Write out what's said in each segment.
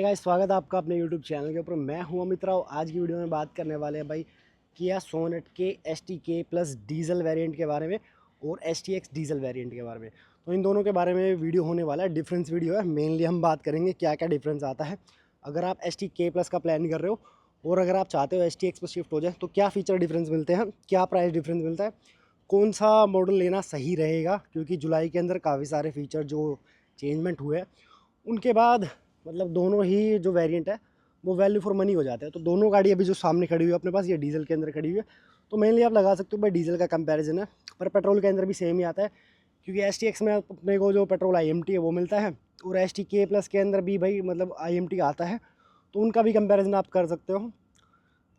Guys, स्वागत है आपका अपने YouTube चैनल के ऊपर। मैं हूं अमित राव। आज की वीडियो में बात करने वाले हैं भाई किया सोनेट के STK प्लस डीजल वेरिएंट के बारे में और STX डीजल वेरिएंट के बारे में। तो इन दोनों के बारे में वीडियो होने वाला है, डिफरेंस वीडियो है। मेनली हम बात करेंगे क्या क्या डिफरेंस आता है अगर आप STK प्लस का प्लान कर रहे हो और अगर आप चाहते हो STX पर शिफ्ट हो जाए तो क्या फ़ीचर डिफरेंस मिलते हैं, क्या प्राइस डिफरेंस मिलता है, कौन सा मॉडल लेना सही रहेगा, क्योंकि जुलाई के अंदर काफ़ी सारे फीचर जो चेंजमेंट हुए हैं उनके बाद मतलब दोनों ही जो वेरिएंट है वो वैल्यू फॉर मनी हो जाते हैं। तो दोनों गाड़ी अभी जो सामने खड़ी हुई है अपने पास, ये डीजल के अंदर खड़ी हुई है, तो मेनली आप लगा सकते हो भाई डीजल का कंपैरिजन है, पर पेट्रोल के अंदर भी सेम ही आता है, क्योंकि STX में अपने को जो पेट्रोल IMT है वो मिलता है और STK प्लस के अंदर भी भाई मतलब IMT आता है, तो उनका भी कंपेरिजन आप कर सकते हो।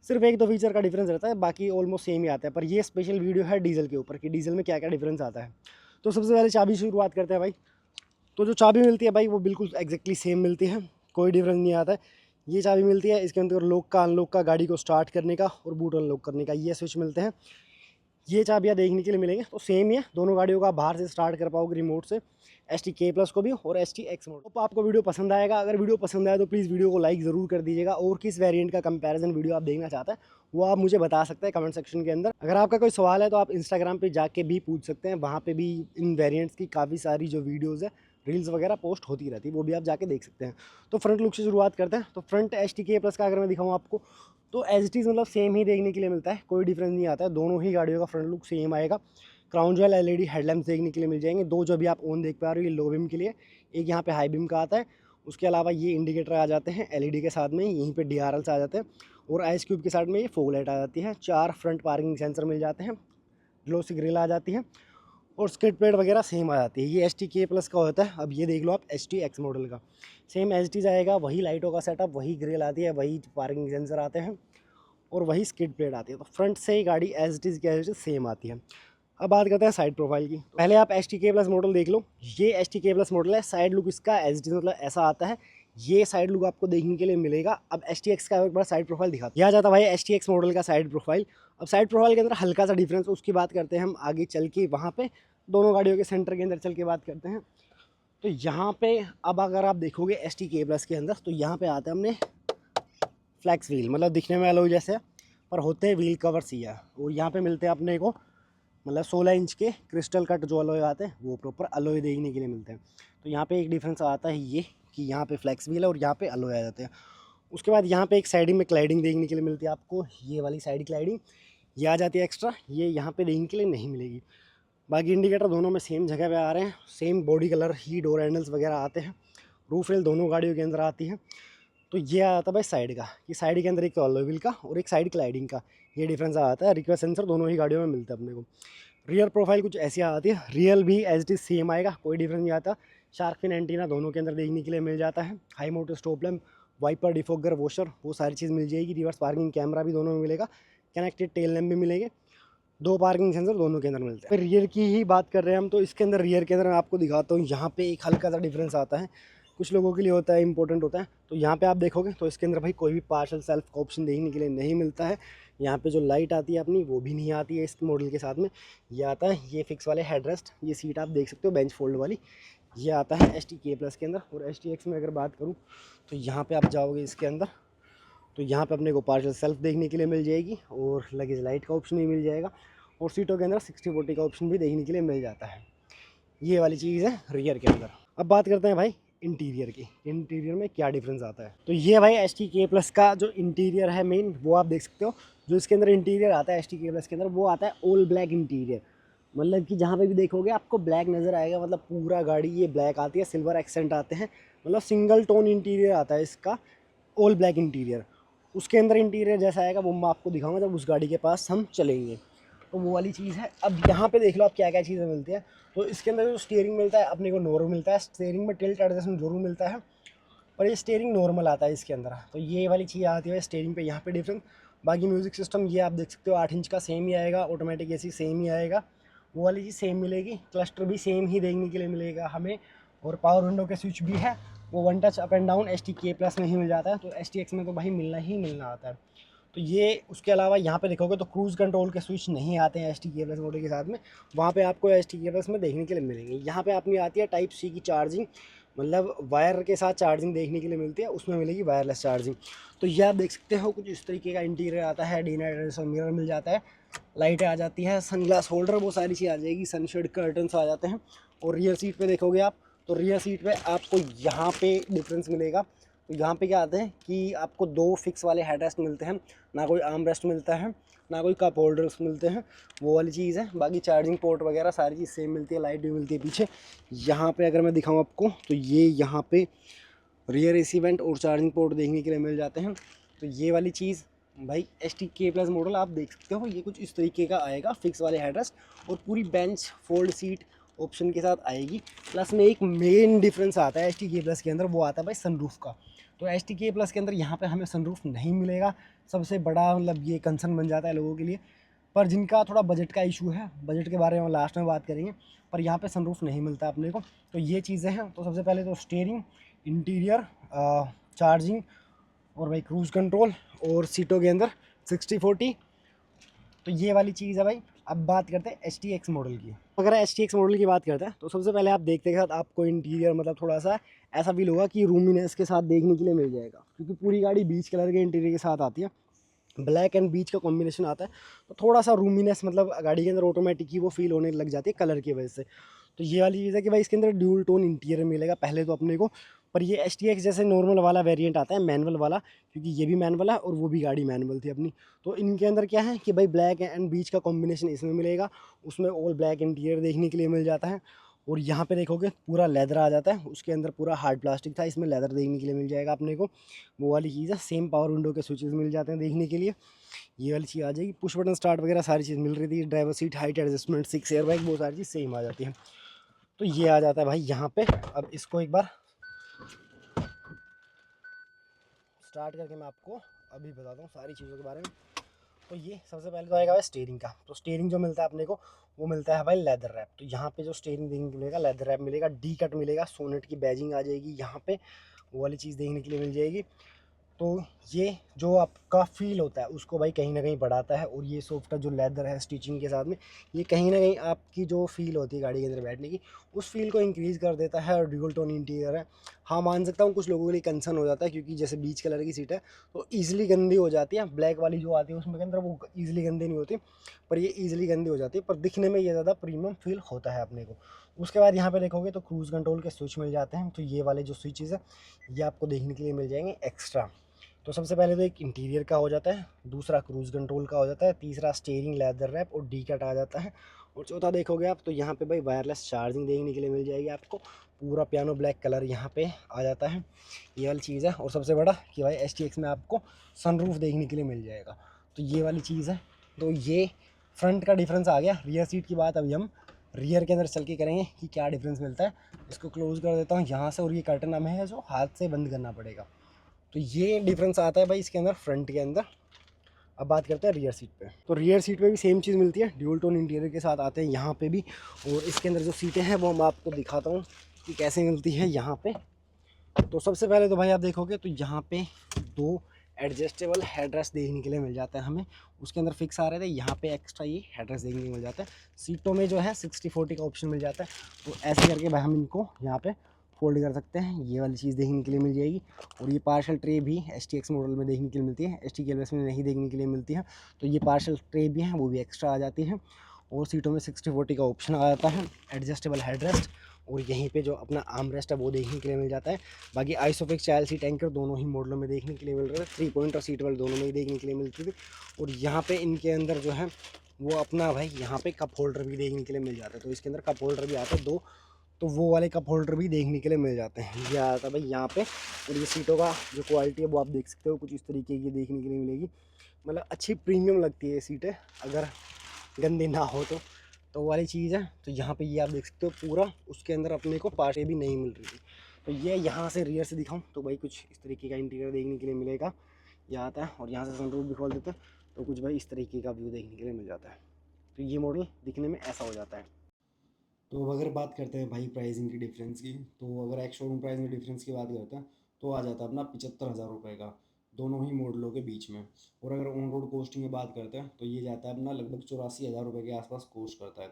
सिर्फ एक दो फीचर का डिफरेंस रहता है, बाकी ऑलमोस्ट सेम ही आता है। पर ये स्पेशल वीडियो है डीजल के ऊपर कि डीजल में क्या क्या डिफरेंस आता है। तो सबसे पहले चाबी शुरुआत करते हैं भाई। तो जो चाबी मिलती है भाई वो बिल्कुल एग्जैक्टली सेम मिलती है, कोई डिफरेंस नहीं आता है। ये चाबी मिलती है, इसके अंदर लॉक का अनलॉक का, गाड़ी को स्टार्ट करने का और बूट अनलॉक करने का ये स्विच मिलते हैं। ये चाबियाँ देखने के लिए मिलेंगे तो सेम ही है, दोनों गाड़ियों का बाहर से स्टार्ट कर पाओगे रिमोट से, STK प्लस को भी और STX मोड। तो आपको वीडियो पसंद आएगा, अगर वीडियो पसंद आए तो प्लीज़ वीडियो को लाइक ज़रूर कर दीजिएगा और किस वेरिएंट का कंपैरिजन वीडियो आप देखना चाहते हैं वो आप मुझे बता सकते हैं कमेंट सेक्शन के अंदर। अगर आपका कोई सवाल है तो आप इंस्टाग्राम पे जाके भी पूछ सकते हैं, वहाँ पे भी इन वेरिएंट्स की काफ़ी सारी जो वीडियोज़ है, रील्स वगैरह पोस्ट होती रहती है, वो भी आप जाके देख सकते हैं। तो फ्रंट लुक से शुरुआत करते हैं। तो फ्रंट STK प्लस का अगर मैं दिखाऊँ आपको तो एज इट इज़ मतलब सेम ही देखने के लिए मिलता है, कोई डिफरेंस नहीं आता है। दोनों ही गाड़ियों का फ्रंट लुक सेम आएगा। क्राउन जॉयल LED हेडलैम्प्स देखने के लिए मिल जाएंगे, दो जो अभी आप ऑन देख पा रहे हो ये लो बीम के लिए, एक यहाँ पे हाई बीम का आता है। उसके अलावा ये इंडिकेटर आ जाते हैं LED के साथ में, यहीं पे DRLs आ जाते हैं और आइस क्यूब के साथ में ये फॉग लाइट आ जाती है। 4 फ्रंट पार्किंग सेंसर मिल जाते हैं, ग्लोसी ग्रिल आ जाती है और स्किड प्लेट वगैरह सेम आ जाती है। ये STK प्लस का होता है। अब ये देख लो आप STX मॉडल का, सेम एज इट इज़ आएगा, वही लाइटों का सेटअप, वही ग्रिल आती है, वही पार्किंग सेंसर आते हैं और वही स्किड प्लेट आती है। तो फ्रंट से ही गाड़ी एज इट इज़ की एज इट इज़ सेम आती है। अब बात करते हैं साइड प्रोफाइल की। पहले आप STK प्लस मॉडल देख लो, ये STK प्लस मॉडल है। साइड लुक इसका एज इट इज़ मतलब ऐसा आता है, ये साइड लुक आपको देखने के लिए मिलेगा। अब STX का एक बार साइड प्रोफाइल दिखा दिया जाता है भाई, STX मॉडल का साइड प्रोफाइल। अब साइड प्रोफाइल के अंदर हल्का सा डिफरेंस, उसकी बात करते हैं हम आगे चल के, वहाँ पे दोनों गाड़ियों के सेंटर के अंदर चल के बात करते हैं। तो यहाँ पे अब अगर आप देखोगे STK प्लस के अंदर, तो यहाँ पे आते हैं हमने फ्लैक्स व्हील, मतलब दिखने में अलॉय जैसे पर होते हैं व्हील कवर्स ही है। और यहाँ पे मिलते हैं अपने को मतलब 16 इंच के क्रिस्टल कट जो अलॉय आते हैं वो प्रॉपर अलॉय देखने के लिए मिलते हैं। तो यहाँ पे एक डिफरेंस आता है ये कि यहाँ पे फ्लैक्स व्हील है और यहाँ पे अलॉय आ जाते हैं। उसके बाद यहाँ पे एक साइडिंग में क्लाइडिंग देखने के लिए मिलती है आपको, ये वाली साइड क्लाइडिंग ये आ जाती है एक्स्ट्रा, ये यहाँ पे देखने के लिए नहीं मिलेगी। बाकी इंडिकेटर दोनों में सेम जगह पे आ रहे हैं, सेम बॉडी कलर ही डोर हैंडल्स वगैरह आते हैं। रूफ रेल दोनों गाड़ियों के अंदर आती है। तो ये आता है भाई साइड का, कि साइड के अंदर एक अलॉय व्हील का और एक साइड क्लाइडिंग का ये डिफरेंस आता है। रिक्वेस्ट सेंसर दोनों ही गाड़ियों में मिलता है अपने को। रियर प्रोफाइल कुछ ऐसी आती है, रियल भी एज इट इज सेम आएगा, कोई डिफरेंस नहीं आता। शार्क फिन एंटीना दोनों के अंदर देखने के लिए मिल जाता है। High motor stop lamp, wiper, defogger, washer, वो सारी चीज़ मिल जाएगी। रिवर्स पार्किंग कैमरा भी दोनों में मिलेगा, कनेक्टेड टेल लैम्प भी मिलेंगे, दो पार्किंग सेंसर दोनों के अंदर मिलते हैं। फिर रियर की ही बात कर रहे हैं हम, तो इसके अंदर रियर के अंदर मैं आपको दिखाता हूँ, यहाँ पे एक हल्का सा डिफरेंस आता है, कुछ लोगों के लिए होता है, इंपॉर्टेंट होता है। तो यहाँ पे आप देखोगे तो इसके अंदर भाई कोई भी पार्शल सेल्फ का ऑप्शन देखने के लिए नहीं मिलता है। यहाँ पे जो लाइट आती है अपनी वो भी नहीं आती है इस मॉडल के साथ में। ये आता है ये फिक्स वाले हेडरेस्ट, ये सीट आप देख सकते हो बेंच फोल्ड वाली, ये आता है STK प्लस के अंदर। और STX में अगर बात करूँ तो यहाँ पर आप जाओगे इसके अंदर, तो यहाँ पे अपने को पार्शल सेल्फ देखने के लिए मिल जाएगी और लगेज लाइट का ऑप्शन भी मिल जाएगा और सीटों के अंदर 60/40 का ऑप्शन भी देखने के लिए मिल जाता है। ये वाली चीज़ है रियर के अंदर। अब बात करते हैं भाई इंटीरियर की, इंटीरियर में क्या डिफरेंस आता है। तो ये भाई STK प्लस का जो इंटीरियर है मेन, वो आप देख सकते हो। जो इसके अंदर इंटीरियर आता है STK प्लस के अंदर, वो आता है ऑल ब्लैक इंटीरियर। मतलब कि जहाँ पे भी देखोगे आपको ब्लैक नज़र आएगा, मतलब पूरा गाड़ी ये ब्लैक आती है, सिल्वर एक्सेंट आते हैं, मतलब सिंगल टोन इंटीरियर आता है इसका, ऑल ब्लैक इंटीरियर। उसके अंदर इंटीरियर जैसा आएगा वो मैं आपको दिखाऊंगा जब उस गाड़ी के पास हम चलेंगे, तो वो वाली चीज़ है। अब यहाँ पे देख लो आप क्या क्या चीज़ें मिलती है। तो इसके अंदर जो स्टीयरिंग मिलता है अपने को नॉर्मल मिलता है, स्टीयरिंग में टिल्ट एडजस्टमेंट जरूर मिलता है पर ये स्टीयरिंग नॉर्मल आता है इसके अंदर। तो ये वाली चीज़ आती है स्टीयरिंग पे, यहाँ पे डिफरेंस। बाकी म्यूज़िक सिस्टम ये आप देख सकते हो 8 इंच का सेम ही आएगा, ऑटोमेटिक AC सेम ही आएगा, वो वाली चीज़ सेम मिलेगी। क्लस्टर भी सेम ही देखने के लिए मिलेगा हमें और पावर विंडो के स्विच भी है, वो one touch up and down STK plus में ही मिल जाता है, तो STX में तो भाई मिलना ही मिलना आता है। तो ये उसके अलावा यहाँ पे देखोगे तो क्रूज़ कंट्रोल के स्विच नहीं आते हैं STK प्लस मॉडल के साथ में, वहाँ पे आपको STK प्लस में देखने के लिए मिलेंगे। यहाँ पे अपनी आती है टाइप C की चार्जिंग, मतलब वायर के साथ चार्जिंग देखने के लिए मिलती है, उसमें मिलेगी वायरलेस चार्जिंग। तो ये आप देख सकते हो कुछ इस तरीके का इंटीरियर आता है, डी नाइट रेडिएशन मिरर मिल जाता है, लाइटें आ जाती है, सनग्लास होल्डर वो सारी चीज़ आ जाएगी, सनशेड कर्टन्स आ जाते हैं। और रियर सीट पे देखोगे आप तो रियर सीट पे आपको यहाँ पे डिफरेंस मिलेगा। तो यहाँ पे क्या आता है कि आपको दो फिक्स वाले हेड रेस्ट मिलते हैं, ना कोई आर्म रेस्ट मिलता है, ना कोई कप होल्डर्स मिलते हैं, वो वाली चीज़ है। बाकी चार्जिंग पोर्ट वगैरह सारी चीज़ सेम मिलती है, लाइट भी मिलती है पीछे। यहाँ पे अगर मैं दिखाऊँ आपको तो ये यहाँ पे रियर एसी वेंट और चार्जिंग पोर्ट देखने के लिए मिल जाते हैं। तो ये वाली चीज़ भाई STK+ मॉडल आप देख सकते हो, ये कुछ इस तरीके का आएगा, फिक्स वाले हेडरेस्ट और पूरी बेंच फोल्ड सीट ऑप्शन के साथ आएगी। प्लस में एक मेन डिफरेंस आता है STK+ के अंदर, वो आता है भाई सनरूफ का। तो STK+ के अंदर यहाँ पे हमें सनरूफ नहीं मिलेगा, सबसे बड़ा मतलब ये कंसर्न बन जाता है लोगों के लिए। पर जिनका थोड़ा बजट का इशू है, बजट के बारे में लास्ट में बात करेंगे, पर यहाँ पे सनरूफ नहीं मिलता अपने को। तो ये चीज़ें हैं। तो सबसे पहले तो स्टीयरिंग, इंटीरियर, चार्जिंग और भाई क्रूज़ कंट्रोल और सीटों के अंदर 60/40, तो ये वाली चीज़ है भाई। अब बात करते हैं STX मॉडल की। अगर STX मॉडल की बात करते हैं तो सबसे पहले आप देखते के साथ आपको इंटीरियर मतलब थोड़ा सा ऐसा फील होगा कि रूमीनेस के साथ देखने के लिए मिल जाएगा, क्योंकि पूरी गाड़ी बीच कलर के इंटीरियर के साथ आती है, ब्लैक एंड बीच का कॉम्बिनेशन आता है। तो थोड़ा सा रूमीनेस मतलब गाड़ी के अंदर ऑटोमेटिक ही वो फील होने लग जाती है कलर की वजह से। तो ये वाली चीज़ है कि भाई इसके अंदर ड्यूल टोन इंटीरियर मिलेगा पहले तो अपने को। पर ये STX जैसे नॉर्मल वाला वेरिएंट आता है मैनुअल वाला, क्योंकि ये भी मैनुअल है और वो भी गाड़ी मैनुअल थी अपनी। तो इनके अंदर क्या है कि भाई ब्लैक एंड बीच का कॉम्बिनेशन इसमें मिलेगा, उसमें ऑल ब्लैक इंटीरियर देखने के लिए मिल जाता है। और यहाँ पे देखोगे पूरा लेदर आ जाता है, उसके अंदर पूरा हार्ड प्लास्टिक था, इसमें लेदर देखने के लिए मिल जाएगा अपने को, वो वाली चीज़ है। सेम पावर विंडो के स्विचेस मिल जाते हैं देखने के लिए, ये वाली चीज़ आ जाएगी। पुश बटन स्टार्ट वगैरह सारी चीज़ मिल रही थी, driver seat height adjustment 6 air bag वो सारी चीज़ सेम आ जाती है। तो ये आ जाता है भाई यहाँ पे। अब इसको एक बार स्टार्ट करके मैं आपको अभी बताता हूँ सारी चीज़ों के बारे में। तो ये सबसे पहले तो आएगा भाई स्टीयरिंग का। तो स्टीयरिंग जो मिलता है अपने को वो मिलता है भाई लेदर रैप। तो यहाँ पे जो स्टीयरिंग देखने को मिलेगा लेदर रैप मिलेगा, डी कट मिलेगा, सोनेट की बैजिंग आ जाएगी यहाँ पे, वो वाली चीज़ देखने के लिए मिल जाएगी। तो ये जो आपका फ़ील होता है उसको भाई कहीं ना कहीं बढ़ाता है। और ये सॉफ्ट जो लेदर है स्टिचिंग के साथ में, ये कहीं ना कहीं आपकी जो फ़ील होती है गाड़ी के अंदर बैठने की, उस फील को इंक्रीज़ कर देता है। और ड्यूल टोन इंटीरियर है। हाँ मान सकता हूँ कुछ लोगों के लिए कंसर्न हो जाता है, क्योंकि जैसे बीच कलर की सीट है तो ईज़िली गंदी हो जाती है, ब्लैक वाली जो आती है उसमें के अंदर वो ईज़िली गंदी नहीं होती, पर ये ईज़िली गंदी हो जाती है, पर दिखने में ये ज़्यादा प्रीमियम फील होता है अपने को। उसके बाद यहाँ पे देखोगे तो क्रूज़ कंट्रोल के स्विच मिल जाते हैं। तो ये वाले जो स्विचेज़ है ये आपको देखने के लिए मिल जाएंगे एक्स्ट्रा। तो सबसे पहले तो एक इंटीरियर का हो जाता है, दूसरा क्रूज़ कंट्रोल का हो जाता है, तीसरा स्टीयरिंग लेदर रैप और डी कट आ जाता है। और चौथा देखोगे आप तो यहाँ पे भाई वायरलेस चार्जिंग देखने के लिए मिल जाएगी आपको, पूरा पियानो ब्लैक कलर यहाँ पे आ जाता है, ये वाली चीज़ है। और सबसे बड़ा कि भाई STX में आपको सनरूफ देखने के लिए मिल जाएगा, तो ये वाली चीज़ है। तो ये फ्रंट का डिफरेंस आ गया। रियर सीट की बात अभी हम रियर के अंदर चल के करेंगे कि क्या डिफरेंस मिलता है। इसको क्लोज़ कर देता हूँ यहाँ से, और ये कर्टन हमें है जो हाथ से बंद करना पड़ेगा। तो ये डिफरेंस आता है भाई इसके अंदर फ्रंट के अंदर। अब बात करते हैं रियर सीट पे। तो रियर सीट पे भी सेम चीज़ मिलती है, ड्यूल टोन इंटीरियर के साथ आते हैं यहाँ पे भी। और इसके अंदर जो सीटें हैं वो मैं आपको दिखाता हूँ कि कैसे मिलती है यहाँ पे। तो सबसे पहले तो भाई आप देखोगे तो यहाँ पे दो एडजस्टेबल हेडरेस्ट देखने के लिए मिल जाता है हमें, उसके अंदर फिक्स आ रहे थे, यहाँ पे एक्स्ट्रा ये हेडरेस्ट देखने को मिल जाता है। सीटों में जो है 60/40 का ऑप्शन मिल जाता है। तो ऐसे करके भाई हम इनको यहाँ पे फोल्ड कर सकते हैं, ये वाली चीज़ देखने के लिए मिल जाएगी। और ये पार्शल ट्रे भी STX मॉडल में देखने के लिए मिलती है, STK+ में नहीं देखने के लिए मिलती है। तो ये पार्शल ट्रे भी हैं, वो भी एक्स्ट्रा आ जाती है। और सीटों में 60/40 का ऑप्शन आ जाता है, एडजस्टेबल हेडरेस्ट, और यहीं पे जो अपना आर्म रेस्ट है वो देखने के लिए मिल जाता है। बाकी आइसोफिक्स चाइल्ड सीट एंकर दोनों ही मॉडलों में देखने के लिए मिल रहे थे, 3 पॉइंट और सीट बेल्ट दोनों में ही देखने के लिए मिलती थी। और यहाँ पे इनके अंदर जो है वो अपना भाई यहाँ पे कप होल्डर भी देखने के लिए मिल जाता है। तो इसके अंदर कप होल्डर भी आते हैं दो, तो वो वाले कप होल्डर भी देखने के लिए मिल जाते हैं, ये आता है भाई यहाँ पे। और ये सीटों का जो क्वालिटी है वो आप देख सकते हो, कुछ इस तरीके की देखने के लिए मिलेगी, मतलब अच्छी प्रीमियम लगती है ये सीटें, अगर गंदी ना हो तो वाली चीज़ है। तो यहाँ पे ये आप देख सकते हो पूरा, उसके अंदर अपने को पार्टे भी नहीं मिल रही थी। तो ये यहाँ से रियर से दिखाऊं तो भाई कुछ इस तरीके का इंटीरियर देखने के लिए मिलेगा, ये आता है। और यहाँ से सनरूफ भी खोल देते हैं तो कुछ भाई इस तरीके का व्यू देखने के लिए मिल जाता है। तो ये मॉडल दिखने में ऐसा हो जाता है। तो अगर बात करते हैं भाई प्राइसिंग की डिफरेंस की, तो अगर एक शोरूम प्राइस में डिफरेंस की बात करते हैं तो आ जाता है अपना 75,000 रुपये का दोनों ही मॉडलों के बीच में। और अगर ऑन रोड कॉस्टिंग की बात करते हैं तो ये जाता है अपना लगभग 84,000 रुपये के आसपास कॉस्ट करता है।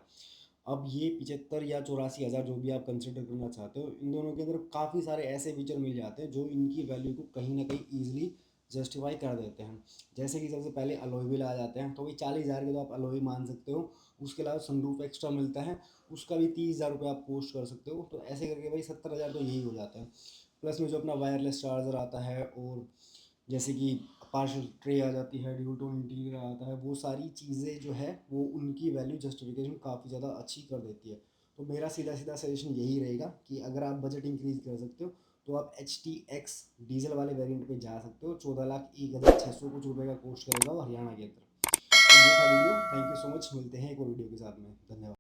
अब ये 75 या 84,000 जो भी आप कंसिडर करना चाहते हो, इन दोनों के अंदर काफ़ी सारे ऐसे फीचर मिल जाते हैं जो इनकी वैल्यू को कहीं ना कहीं ईजिली जस्टिफाई कर देते हैं। जैसे कि सबसे पहले अलॉय व्हील आ जाते हैं, तो वही 40,000 के तो आप अलॉय मान सकते हो। उसके अलावा सनरूफ एक्स्ट्रा मिलता है, उसका भी 30,000 रुपये आप पोस्ट कर सकते हो। तो ऐसे करके भाई 70,000 तो यही हो जाता है। प्लस में जो अपना वायरलेस चार्जर आता है, और जैसे कि पार्शल ट्रे आ जाती है, ड्यूल टोन इंटीरियर आता है, वो सारी चीज़ें जो है वो उनकी वैल्यू जस्टिफिकेशन काफ़ी ज़्यादा अच्छी कर देती है। तो मेरा सीधा सीधा सजेशन यही रहेगा कि अगर आप बजट इंक्रीज़ कर सकते हो तो आप HTX डीजल वाले वेरिएंट पे जा सकते हो। 14,01,600 कुछ रुपये का कॉस्ट करेगा वो हरियाणा के अंदर। तो ये था video. Thank you so much. मिलते हैं एक और वीडियो के साथ में। धन्यवाद।